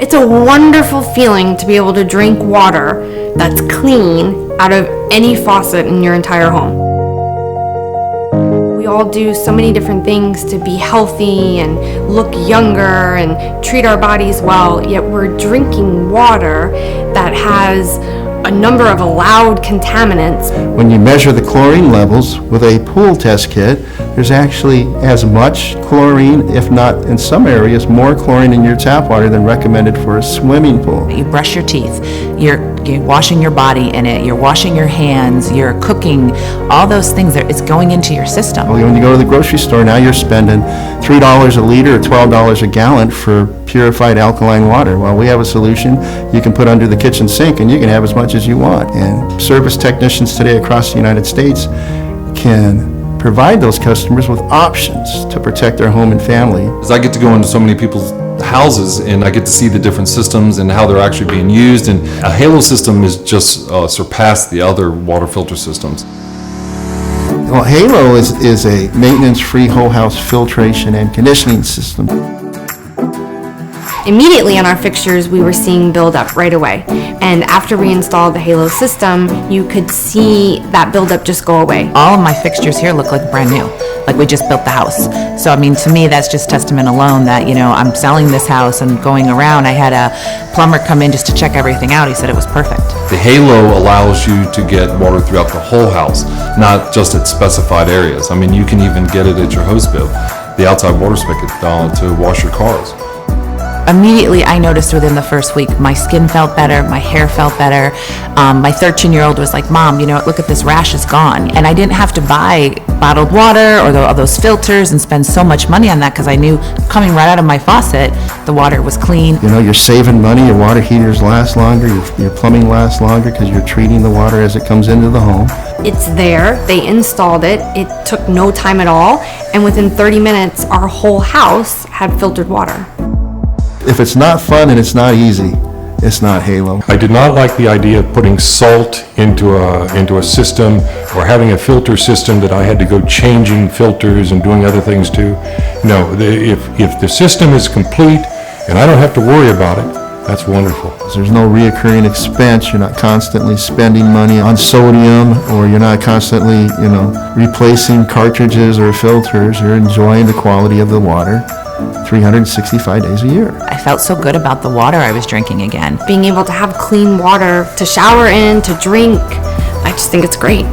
It's a wonderful feeling to be able to drink water that's clean out of any faucet in your entire home. We all do so many different things to be healthy and look younger and treat our bodies well, yet we're drinking water that has a number of allowed contaminants. When you measure the chlorine levels with a pool test kit, there's actually as much chlorine, if not in some areas, more chlorine in your tap water than recommended for a swimming pool. You brush your teeth, you're washing your body in it, you're washing your hands, you're cooking, all those things, it's going into your system. When you go to the grocery store, now you're spending $3 a liter or $12 a gallon for purified alkaline water. Well, we have a solution you can put under the kitchen sink and you can have as much as you want. And service technicians today across the United States can provide those customers with options to protect their home and family. I get to go into so many people's houses and I get to see the different systems and how they're actually being used, and a Halo system is just surpassed the other water filter systems. Well, Halo is a maintenance-free whole house filtration and conditioning system. Immediately on our fixtures, we were seeing buildup right away. And after we installed the Halo system, you could see that buildup just go away. All of my fixtures here look like brand new, like we just built the house. So I mean, to me, that's just testament alone that, you know, I'm selling this house and going around. I had a plumber come in just to check everything out. He said it was perfect. The Halo allows you to get water throughout the whole house, not just at specified areas. I mean, you can even get it at your hose bib, the outside water spigot to wash your cars. Immediately, I noticed within the first week, my skin felt better, my hair felt better. My 13-year-old was like, "Mom, you know, look at this rash is gone." And I didn't have to buy bottled water or those filters and spend so much money on that because I knew coming right out of my faucet, the water was clean. You know, you're saving money, your water heaters last longer, your plumbing lasts longer because you're treating the water as it comes into the home. It's there, they installed it, it took no time at all, and within 30 minutes, our whole house had filtered water. If it's not fun and it's not easy, it's not Halo. I did not like the idea of putting salt into a system or having a filter system that I had to go changing filters and doing other things to. No, if the system is complete and I don't have to worry about it, that's wonderful. There's no reoccurring expense. You're not constantly spending money on sodium, or you're not constantly, replacing cartridges or filters. You're enjoying the quality of the water 365 days a year. I felt so good about the water I was drinking again. Being able to have clean water to shower in, to drink, I just think it's great.